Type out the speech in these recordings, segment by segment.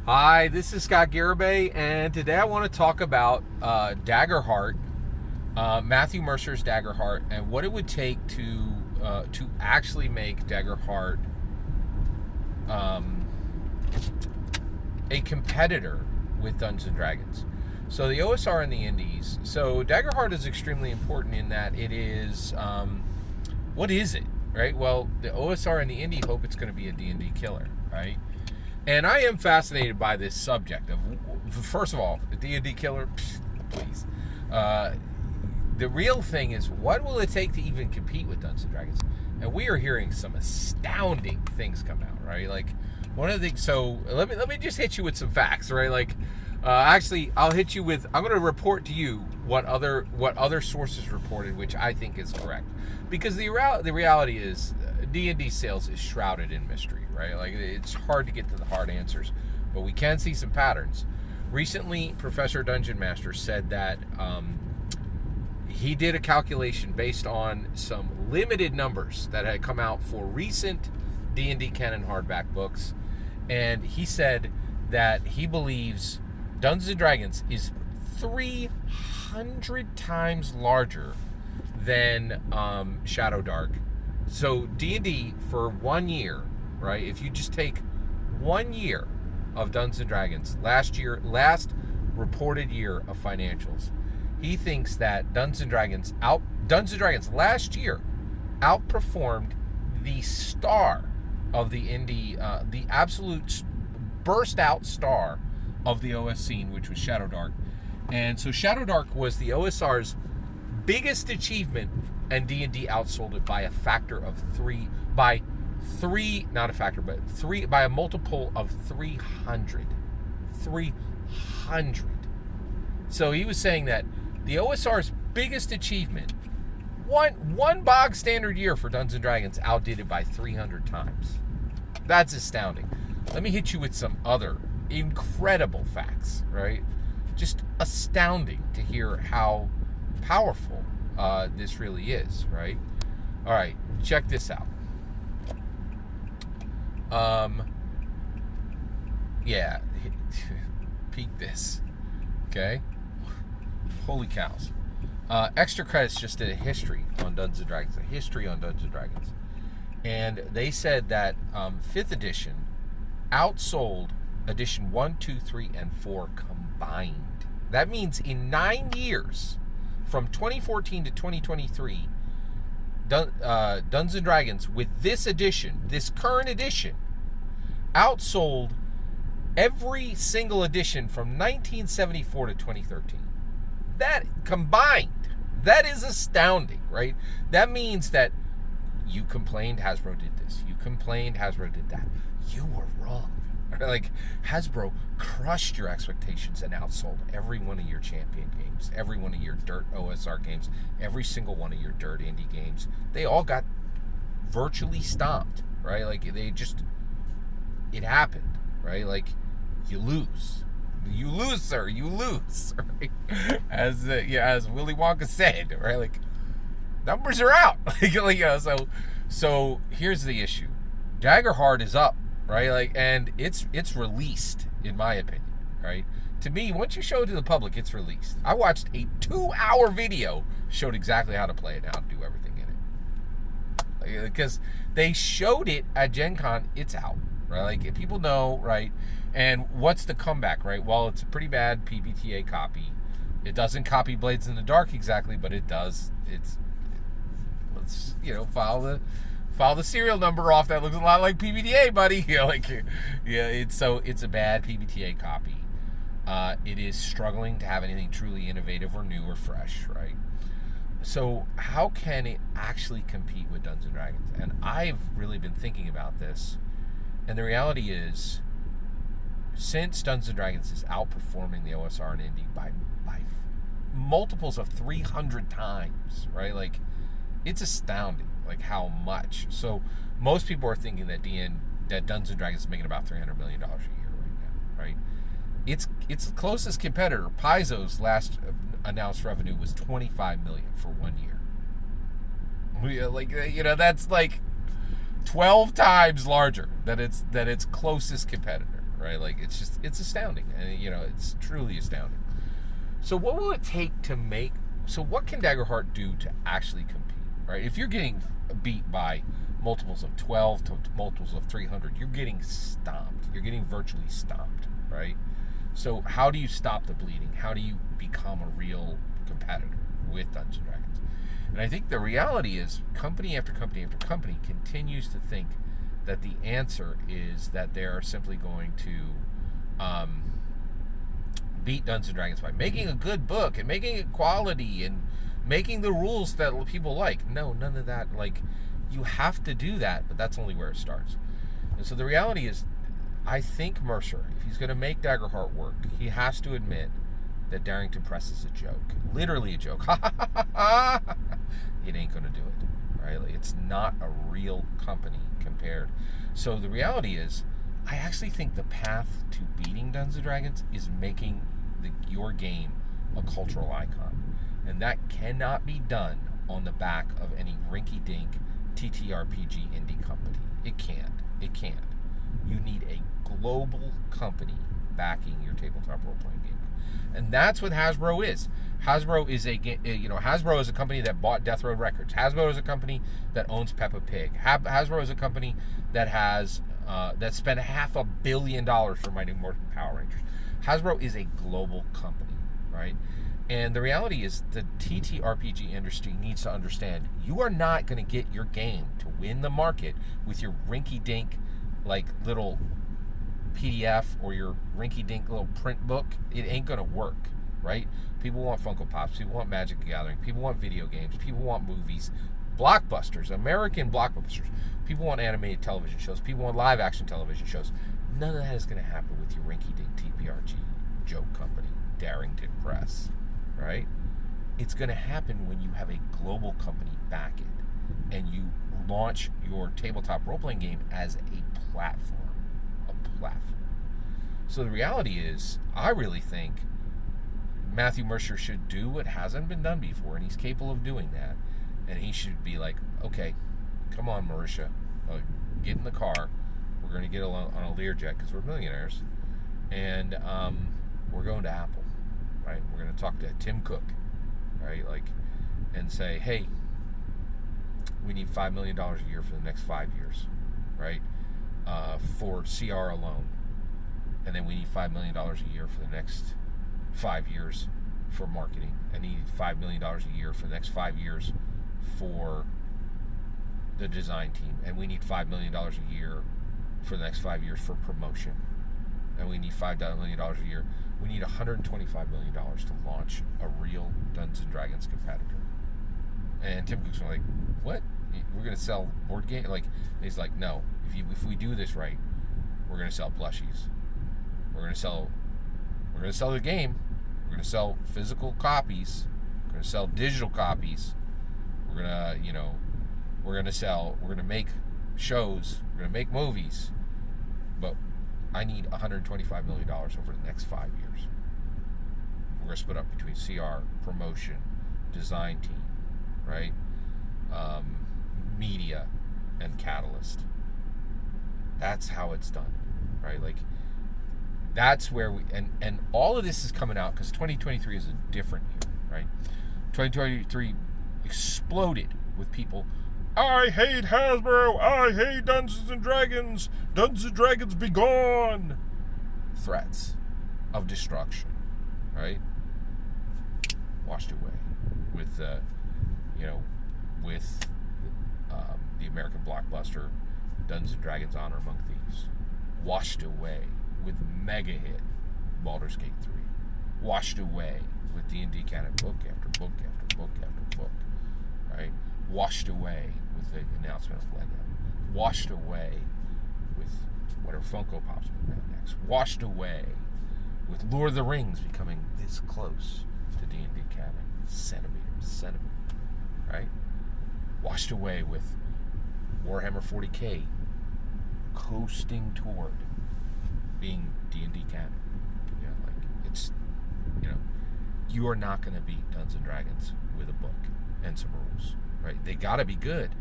Hi, this is Scott Garibay, and today I want to talk about Daggerheart, Matthew Mercer's Daggerheart, and what it would take to actually make Daggerheart a competitor with Dungeons and Dragons. So the OSR and the Indies. So Daggerheart is extremely important in that it is what is it, right? Well, the OSR and the Indie hope it's going to be a D&D killer, right? And I am fascinated by this subject of, first of all, a D&D killer, please. The real thing is, what will it take to even compete with Dungeons and Dragons? And we are hearing some astounding things come out, right? Like, one of the things, so let me just hit you with some facts, right? Like, actually, I'll hit you with, I'm going to report to you what other sources reported, which I think is correct. Because the reality is, D&D sales is shrouded in mystery, right? Like, it's hard to get to the hard answers, but we can see some patterns. Recently, Professor Dungeon Master said that he did a calculation based on some limited numbers that had come out for recent D&D canon hardback books, and he said that he believes Dungeons & Dragons is 300 times larger than Shadow Dark. So D&D for 1 year, right? If you just take 1 year of Dungeons & Dragons, last reported year of financials, he thinks that Dungeons & Dragons last year outperformed the star of the indie, the absolute burst out star of the OS scene, which was Shadow Dark. And so Shadow Dark was the OSR's biggest achievement, and D&D outsold it by a factor of three, by a multiple of 300. 300. So he was saying that the OSR's biggest achievement, one bog standard year for Dungeons & Dragons, outdid it by 300 times. That's astounding. Let me hit you with some other incredible facts, right? Just astounding to hear how powerful this really is, right? All right, check this out. Yeah, peek this, okay? Holy cows. Extra Credits just did a history on Dungeons & Dragons, and they said that 5th edition outsold edition 1, 2, 3, and 4 combined. That means in 9 years, from 2014 to 2023, Dungeons & Dragons, with this edition, this current edition, outsold every single edition from 1974 to 2013. That combined, that is astounding, right? That means that you complained Hasbro did this, you complained Hasbro did that. You were wrong. Like, Hasbro crushed your expectations and outsold every one of your champion games, every one of your dirt OSR games, every single one of your dirt indie games. They all got virtually stomped, right? Like, it happened, right? Like, you lose, sir, you lose, right? As Willy Wonka said, right? Like, numbers are out. So here's the issue. Daggerheart is up, right? Like, and it's released, in my opinion, right? To me, once you show it to the public, it's released. I watched a 2-hour video, showed exactly how to play it, how to do everything in it. Because they showed it at Gen Con, it's out, right? Like, people know, right? And what's the comeback, right? Well, it's a pretty bad PBTA copy. It doesn't copy Blades in the Dark exactly, but it does. Let's file the serial number off. That looks a lot like PBTA, buddy. It's a bad PBTA copy. It is struggling to have anything truly innovative or new or fresh, right? So how can it actually compete with Dungeons & Dragons? And I've really been thinking about this, and the reality is, since Dungeons & Dragons is outperforming the OSR and Indie by multiples of 300 times, right? Like, it's astounding, like, how much. So most people are thinking that Dungeons & Dragons is making about $300 million a year right now, right? Its closest competitor, Paizo's last announced revenue was $25 million for 1 year. That's like 12 times larger than its closest competitor, right? Like, it's astounding, and it's truly astounding. So what will it take to make? So what can Daggerheart do to actually compete, right? If you're getting beat by multiples of 12 to multiples of 300, you're getting stomped. You're getting virtually stomped, right? So how do you stop the bleeding? How do you become a real competitor with Dungeons & Dragons? And I think the reality is company after company after company continues to think that the answer is that they are simply going to beat Dungeons & Dragons by making a good book and making it quality and making the rules that people like. No, none of that. Like, you have to do that, but that's only where it starts. And so the reality is, I think Mercer, if he's going to make Daggerheart work, he has to admit that Darrington Press is a joke. Literally a joke. It ain't going to do it. Right? Like, it's not a real company compared. So the reality is, I actually think the path to beating Dungeons & Dragons is making your game a cultural icon. And that cannot be done on the back of any rinky-dink TTRPG indie company. It can't. It can't. You need a global company backing your tabletop role-playing game. And that's what Hasbro is. Hasbro is a company that bought Death Row Records. Hasbro is a company that owns Peppa Pig. Hasbro is a company that has that spent $500 million for Mighty Morphin Power Rangers. Hasbro is a global company, right? And the reality is the TTRPG industry needs to understand you are not going to get your game to win the market with your rinky-dink, like, little PDF or your rinky-dink little print book. It ain't going to work, right? People want Funko Pops. People want Magic the Gathering. People want video games. People want movies. Blockbusters, American blockbusters. People want animated television shows. People want live-action television shows. None of that is going to happen with your rinky-dink TPRG joke company, Darrington Press, right? It's going to happen when you have a global company back it and you launch your tabletop role-playing game as a platform. So the reality is, I really think Matthew Mercer should do what hasn't been done before, and he's capable of doing that. And he should be like, okay, come on, Marisha, get in the car. We're going to get on a Learjet because we're millionaires, and we're going to Apple, right? We're going to talk to Tim Cook, right? Like, and say, hey, we need $5 million a year for the next 5 years, right? For CR alone. And then we need $5 million a year for the next 5 years for marketing. I need $5 million a year for the next 5 years for the design team. And we need $5 million a year for the next 5 years for promotion. And we need $5 million a year. We need $125 million to launch a real Dungeons & Dragons competitor. And Tim Cook's like, what? We're going to sell board game? Like, he's like, no. If we do this right, we're going to sell plushies. We're going to sell the game. We're going to sell physical copies. We're going to sell digital copies. We're going to make shows. We're going to make movies. But I need $125 million over the next 5 years. We're going to split up between CR, promotion, design team, right? Media, and Catalyst. That's how it's done, right? Like, that's where and all of this is coming out because 2023 is a different year, right? 2023 exploded with people, I hate Hasbro, I hate Dungeons & Dragons, Dungeons & Dragons be gone, threats of destruction, right? Washed away with, the American blockbuster Dungeons & Dragons Honor Among Thieves. Washed away with mega hit Baldur's Gate 3. Washed away with D&D canon book after book after book after book, right? Washed away with the announcement of Lego. Washed away with whatever Funko Pops will come out next. Washed away with Lord of the Rings becoming this close to D&D canon. Centimeter, right? Washed away with Warhammer 40K coasting toward being D&D canon. Yeah, like, it's, you are not going to beat Dungeons & Dragons with a book and some rules, right? They got to be good,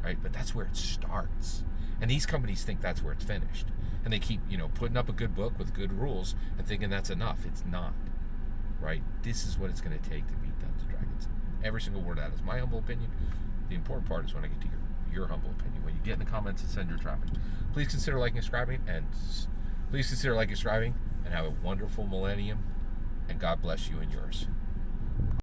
right? But that's where it starts. And these companies think that's where it's finished. And they keep, putting up a good book with good rules and thinking that's enough. It's not, right? This is what it's going to take to beat Dungeons & Dragons. Every single word of that is my humble opinion. The important part is when I get to your humble opinion. When you get in the comments and send your traffic, please consider liking and subscribing, and have a wonderful millennium, and God bless you and yours.